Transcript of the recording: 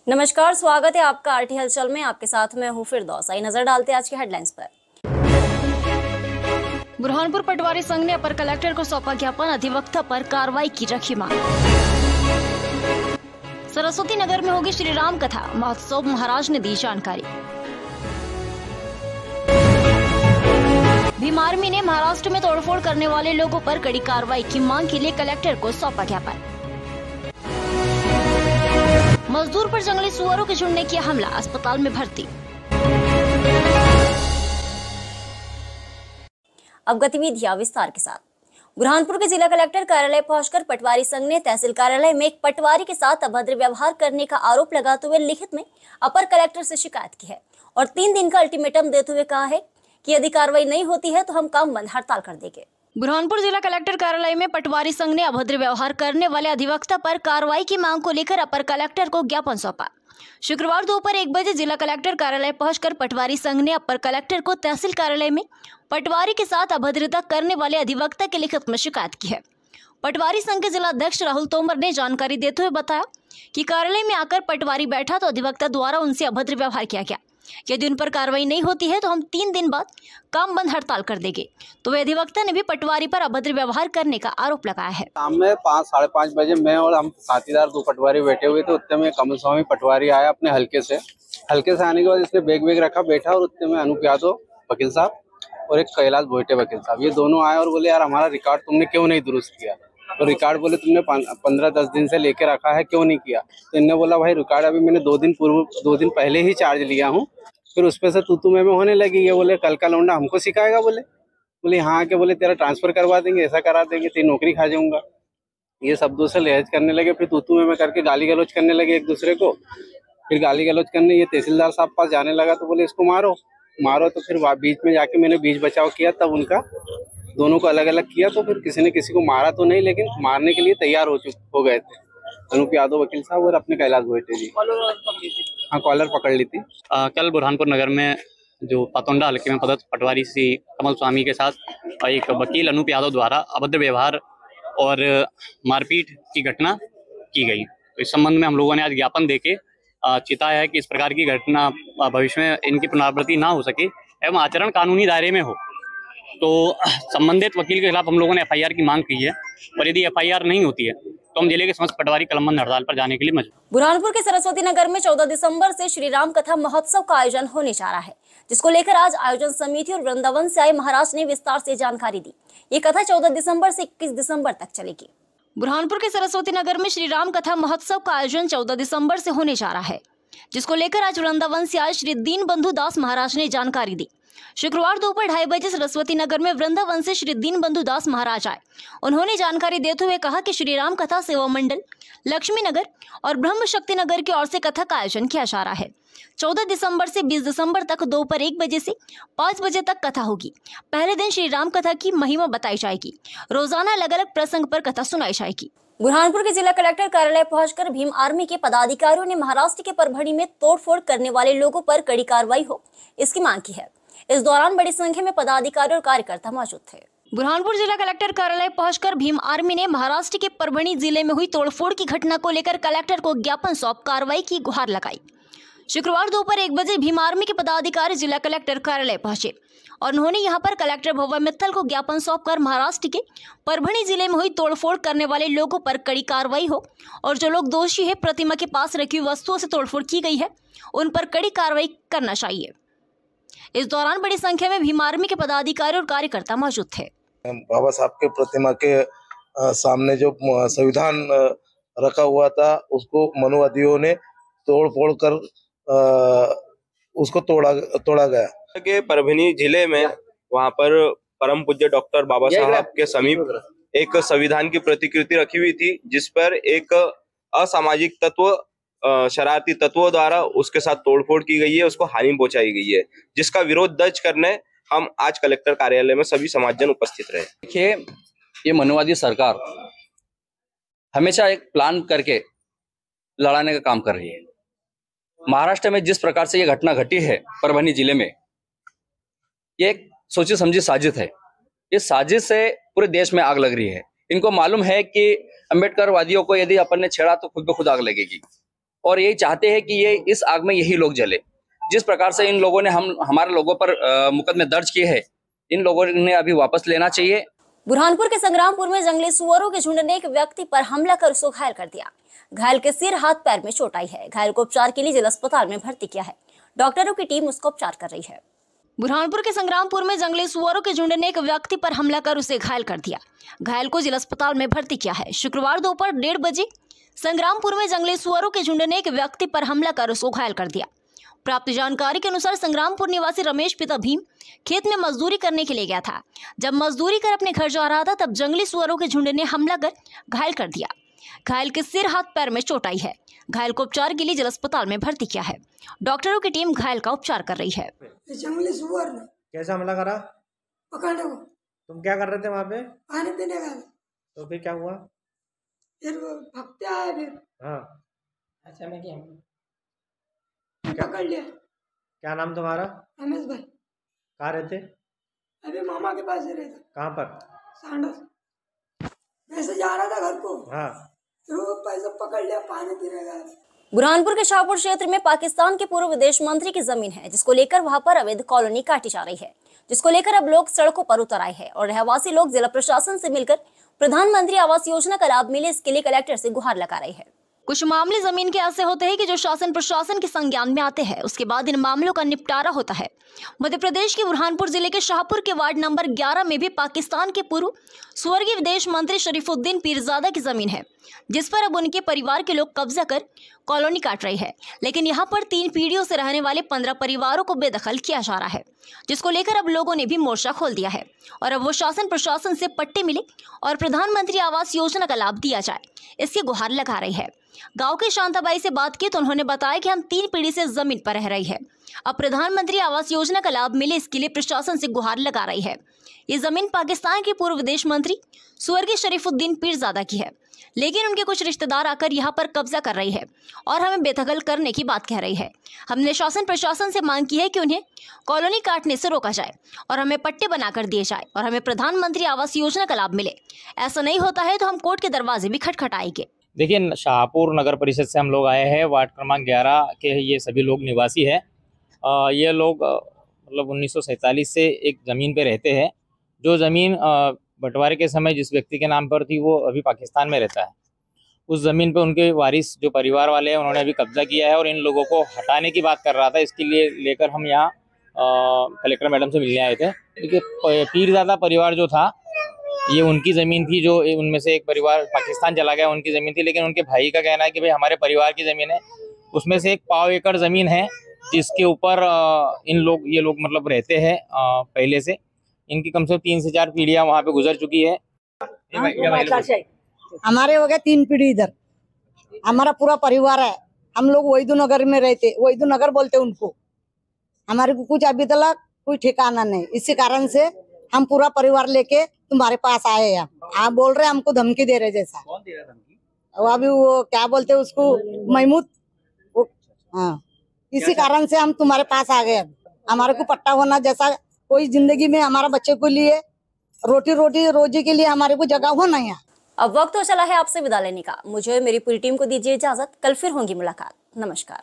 नमस्कार, स्वागत है आपका आरटी हलचल में। आपके साथ मैं हूं फिरदौस। आई नजर डालते हैं आज के हेडलाइंस पर। बुरहानपुर पटवारी संघ ने अपर कलेक्टर को सौंपा ज्ञापन, अधिवक्ता पर कार्रवाई की रखी मांग। सरस्वती नगर में होगी श्री राम कथा महोत्सव, महाराज ने दी जानकारी। भीम आर्मी ने महाराष्ट्र में तोड़फोड़ करने वाले लोगों पर कड़ी कार्रवाई की मांग के लिए कलेक्टर को सौंपा ज्ञापन। मजदूर पर जंगली सुअरों के झुंड ने किया हमला, अस्पताल में भर्ती। अब गतिविधियां विस्तार के साथ। बुरहानपुर के जिला कलेक्टर कार्यालय पहुंचकर पटवारी संघ ने तहसील कार्यालय में एक पटवारी के साथ अभद्र व्यवहार करने का आरोप लगाते हुए लिखित में अपर कलेक्टर से शिकायत की है और 3 दिन का अल्टीमेटम देते हुए कहा है कि यदि कार्रवाई नहीं होती है तो हम काम बंद हड़ताल कर देंगे। बुरहानपुर जिला कलेक्टर कार्यालय में पटवारी संघ ने अभद्र व्यवहार करने वाले अधिवक्ता पर कार्रवाई की मांग को लेकर अपर कलेक्टर को ज्ञापन सौंपा। शुक्रवार दोपहर 1 बजे जिला कलेक्टर कार्यालय पहुंचकर पटवारी संघ ने अपर कलेक्टर को तहसील कार्यालय में पटवारी के साथ अभद्रता करने वाले अधिवक्ता के लिखित में शिकायत की है। पटवारी संघ के जिला अध्यक्ष राहुल तोमर ने जानकारी देते हुए बताया कि कार्यालय में आकर पटवारी बैठा तो अधिवक्ता द्वारा उनसे अभद्र व्यवहार किया गया। यदि उन पर कार्रवाई नहीं होती है तो हम 3 दिन बाद काम बंद हड़ताल कर देंगे। तो वे अधिवक्ता ने भी पटवारी पर अभद्र व्यवहार करने का आरोप लगाया है। शाम में 5 साढ़े 5 बजे मैं और हम साथीदार 2 पटवारी बैठे हुए थे। उतने में कमल स्वामी पटवारी आया अपने हल्के से आने के बाद इसने बैग रखा बैठा और उतने में अनूप यादव वकील साहब और एक कैलाश भोइटे वकील साहब, ये दोनों आए और बोले यार हमारा रिकॉर्ड तुमने क्यों नहीं दुरुस्त किया। तो रिकॉर्ड बोले तुमने 15-10 दिन से लेके रखा है, क्यों नहीं किया। तो इनने बोला भाई रिकॉर्ड अभी मैंने 2 दिन पहले ही चार्ज लिया हूँ। फिर उस पे से तू में होने लगी। ये बोले कल का लौंडा हमको सिखाएगा। बोले हाँ के बोले तेरा ट्रांसफर करवा देंगे, ऐसा करा देंगे, तेरी नौकरी खा जाऊंगा। ये शब्दों से लहज करने लगे। फिर तू में करके गाली गलौज करने लगे एक दूसरे को। फिर गाली गलौज करने ये तहसीलदार साहब पास जाने लगा तो बोले इसको मारो। तो फिर बीच में जाके मैंने बीच बचाव किया, तब उनका दोनों को अलग अलग किया। तो फिर किसी ने किसी को मारा तो नहीं, लेकिन मारने के लिए तैयार हो गए थे अनूप यादव वकील साहब और अपने कैलाश भोइटे जी। हाँ, कॉलर पकड़ ली थी। कल बुरहानपुर नगर में जो पातोंडा हल्के में पदस्थ पटवारी श्री कमल स्वामी के साथ एक वकील अनूप यादव द्वारा अभद्र व्यवहार और मारपीट की घटना की गई। तो इस संबंध में हम लोगों ने आज ज्ञापन देके चिताया है कि इस प्रकार की घटना भविष्य में इनकी पुनरावृत्ति ना हो सके एवं आचरण कानूनी दायरे में हो। तो संबंधित वकील के खिलाफ हम लोगों ने FIR की मांग की है और यदि FIR नहीं होती है तो हम जिले के समस्त पटवारी कलमबंद हड़ताल पर जाने के लिए मजबूर। बुरहानपुर के सरस्वती नगर में 14 दिसंबर से श्री राम कथा महोत्सव का आयोजन होने जा रहा है, जिसको लेकर आज आयोजन समिति और वृंदावन से आए महाराज ने विस्तार से जानकारी दी। ये कथा 14 दिसंबर से 21 दिसंबर तक चलेगी। बुरहानपुर के सरस्वती नगर में श्री राम कथा महोत्सव का आयोजन 14 दिसंबर से होने जा रहा है, जिसको लेकर आज वृंदावन से आए श्री दीनबंधु दास महाराज ने जानकारी दी। शुक्रवार दोपहर 2:30 बजे सरस्वती नगर में वृंदावन से श्री दीनबंधु दास महाराज आए। उन्होंने जानकारी देते हुए कहा कि श्री राम कथा सेवा मंडल लक्ष्मी नगर और ब्रह्म शक्ति नगर की ओर से कथा का आयोजन किया जा रहा है। 14 दिसंबर से 20 दिसंबर तक दोपहर 1 बजे से 5 बजे तक कथा होगी। पहले दिन श्री राम कथा की महिमा बताई जाएगी। रोजाना अलग अलग प्रसंग पर कथा सुनाई जाएगी। बुरहानपुर के जिला कलेक्टर कार्यालय पहुंचकर भीम आर्मी के पदाधिकारियों ने महाराष्ट्र के परभणी में तोड़फोड़ करने वाले लोगों पर कड़ी कार्रवाई हो, इसकी मांग की है। इस दौरान बड़ी संख्या में पदाधिकारी और कार्यकर्ता मौजूद थे। बुरहानपुर जिला कलेक्टर कार्यालय पहुंचकर भीम आर्मी ने महाराष्ट्र के परभणी जिले में हुई तोड़फोड़ की घटना को लेकर कलेक्टर को ज्ञापन सौंप कार्रवाई की गुहार लगाई। शुक्रवार दोपहर 1 बजे भीम आर्मी के पदाधिकारी जिला कलेक्टर कार्यालय पहुंचे और उन्होंने यहां पर कलेक्टर भव्य मित्तल को ज्ञापन सौंपकर महाराष्ट्र के परभणी जिले में हुई तोड़फोड़ करने वाले लोगों पर कड़ी कार्रवाई हो और जो लोग दोषी है प्रतिमा के पास रखी वस्तुओं से तोड़फोड़ की गई है उन पर कड़ी कार्रवाई करना चाहिए। इस दौरान बड़ी संख्या में भीम आर्मी के पदाधिकारी और कार्यकर्ता मौजूद थे। बाबा साहब के प्रतिमा के सामने जो संविधान रखा हुआ था उसको मनुवादियों ने तोड़ कर उसको तोड़ा गया। के परभणी जिले में वहां पर परम पूज्य डॉक्टर बाबा साहब के समीप एक संविधान की प्रतिकृति रखी हुई थी, जिस पर एक असामाजिक तत्व शरारती तत्वों द्वारा उसके साथ तोड़फोड़ की गई है, उसको हानि पहुंचाई गई है, जिसका विरोध दर्ज करने हम आज कलेक्टर कार्यालय में सभी समाजजन उपस्थित रहे। देखिए, ये मनुवादी सरकार हमेशा एक प्लान करके लड़ाने का काम कर रही है। महाराष्ट्र में जिस प्रकार से ये घटना घटी है परभणी जिले में, ये एक सोची समझी साजिश है। इस साजिश से पूरे देश में आग लग रही है। इनको मालूम है कि अम्बेडकर वादियों को यदि अपन ने छेड़ा तो खुद ब खुद आग लगेगी और यही चाहते हैं कि ये इस आग में यही लोग जले। जिस प्रकार से इन लोगों ने हमारे लोगों पर मुकदमे दर्ज किए हैं, इन लोगों ने अभी वापस लेना चाहिए। बुरहानपुर के संग्रामपुर में जंगली सुअरों के झुंड ने एक व्यक्ति पर हमला कर उसको घायल कर दिया। घायल के सिर हाथ पैर में चोट आई है। घायल को उपचार के लिए जिला अस्पताल में भर्ती किया है। डॉक्टरों की टीम उसका उपचार कर रही है। बुरहानपुर के संग्रामपुर में जंगली सुअरों के झुंड ने एक व्यक्ति पर हमला कर उसे घायल कर दिया। घायल को जिला अस्पताल में भर्ती किया है। शुक्रवार दोपहर 1:30 बजे संग्रामपुर में जंगली सुअरों के झुंड ने एक व्यक्ति पर हमला कर उसको घायल कर दिया। प्राप्त जानकारी के अनुसार संग्रामपुर निवासी रमेश पिता भीम खेत में मजदूरी करने के लिए गया था। जब मजदूरी कर अपने घर जा रहा था तब जंगली सुअरों के झुंड ने हमला कर घायल कर दिया। घायल के सिर हाथ पैर में चोट आई है। घायल को उपचार के लिए जिला अस्पताल में भर्ती किया है। डॉक्टरों की टीम घायल का उपचार कर रही है। जंगली सुअर ने कैसा हमला करा? पकड़ने को। तुम क्या कर रहे थे वहाँ पे? पानी पीने का। तो फिर क्या हुआ? फिर वो भागते आए फिर। हाँ, अच्छा मैं क्या पकड़ लिया। क्या नाम तुम्हारा? रमेश भाई। कहाँ रहते? अभी मामा के पास ही रहता। कहाँ पर? सांडस। वैसे जा रहा था घर को। हाँ, फिर वो पैसा पकड़ लिया, पानी पीने का। बुरहानपुर के शाहपुर क्षेत्र में पाकिस्तान के पूर्व विदेश मंत्री की जमीन है, जिसको लेकर वहां पर अवैध कॉलोनी काटी जा रही है, जिसको लेकर अब लोग सड़कों पर उतर आए हैं और रहवासी लोग जिला प्रशासन से मिलकर प्रधानमंत्री आवास योजना का लाभ मिले इसके लिए कलेक्टर से गुहार लगा रहे हैं। कुछ मामले जमीन के ऐसे होते हैं कि जो शासन प्रशासन के संज्ञान में आते हैं, उसके बाद इन मामलों का निपटारा होता है। मध्य प्रदेश के बुरहानपुर जिले के शाहपुर के वार्ड नंबर 11 में भी पाकिस्तान के पूर्व स्वर्गीय विदेश मंत्री शरीफुद्दीन पीरजादा की जमीन है, जिस पर अब उनके परिवार के लोग कब्जा कर कॉलोनी काट रही है। लेकिन यहाँ पर 3 पीढ़ियों से रहने वाले 15 परिवारों को बेदखल किया जा रहा है, जिसको लेकर अब लोगों ने भी मोर्चा खोल दिया है और अब वो शासन प्रशासन से पट्टे मिले और प्रधानमंत्री आवास योजना का लाभ दिया जाए, इसकी गुहार लगा रही है। गांव के शांताबाई से बात की तो उन्होंने बताया कि हम 3 पीढ़ी से जमीन पर रह रही है, अब प्रधानमंत्री आवास योजना का लाभ मिले इसके लिए प्रशासन से गुहार लगा रही है। ये जमीन पाकिस्तान के पूर्व विदेश मंत्री स्वर्गीय शरीफुद्दीन पीरजादा की है, लेकिन उनके कुछ रिश्तेदार आकर यहाँ पर कब्जा कर रही है और हमें बेदखल करने की बात कह रही है। हमने शासन प्रशासन से मांग की है कि उन्हें कॉलोनी काटने से रोका जाए और हमें पट्टे बनाकर दिए जाए और हमें प्रधानमंत्री आवास योजना का लाभ मिले। ऐसा नहीं होता है तो हम कोर्ट के दरवाजे भी खटखटाएंगे। देखिए, शाहपुर नगर परिषद से हम लोग आए हैं। वार्ड क्रमांक 11 के ये सभी लोग निवासी हैं। ये लोग मतलब 1947 से एक ज़मीन पे रहते हैं। जो ज़मीन बंटवारे के समय जिस व्यक्ति के नाम पर थी वो अभी पाकिस्तान में रहता है। उस ज़मीन पे उनके वारिस जो परिवार वाले हैं उन्होंने अभी कब्जा किया है और इन लोगों को हटाने की बात कर रहा था। इसके लिए लेकर हम यहाँ कलेक्टर मैडम से मिलने आए थे। देखिए, पीरजादा परिवार जो था ये उनकी ज़मीन थी, जो उनमें से एक परिवार पाकिस्तान चला गया, उनकी ज़मीन थी। लेकिन उनके भाई का कहना है कि भाई हमारे परिवार की ज़मीन है, उसमें से एक 1.25 एकड़ ज़मीन है जिसके ऊपर ये लोग मतलब रहते हैं पहले से। इनकी कम से कम 3 से 4 पीढ़ियां वहाँ पे गुजर चुकी है। हमारे हो गए 3 पीढ़ी इधर, हमारा पूरा परिवार है। हम लोग वैदू नगर में रहते, वैदू नगर बोलते उनको। हमारे को कुछ अभी तक कोई ठिकाना नहीं, इसी कारण से हम पूरा परिवार लेके तुम्हारे पास आए हैं। आप बोल रहे हमको धमकी दे रहे जैसा। कौन दे रहा धमकी? वो अभी वो क्या बोलते उसको, महमूद। हाँ, इसी कारण से हम तुम्हारे पास आ गए। हमारे को पट्टा होना जैसा कोई जिंदगी में हमारा बच्चे को लिए रोजी के लिए हमारे को जगह हो नहीं है। अब वक्त तो चला है आपसे विदा लेने का। मुझे मेरी पूरी टीम को दीजिए इजाजत। कल फिर होंगी मुलाकात। नमस्कार।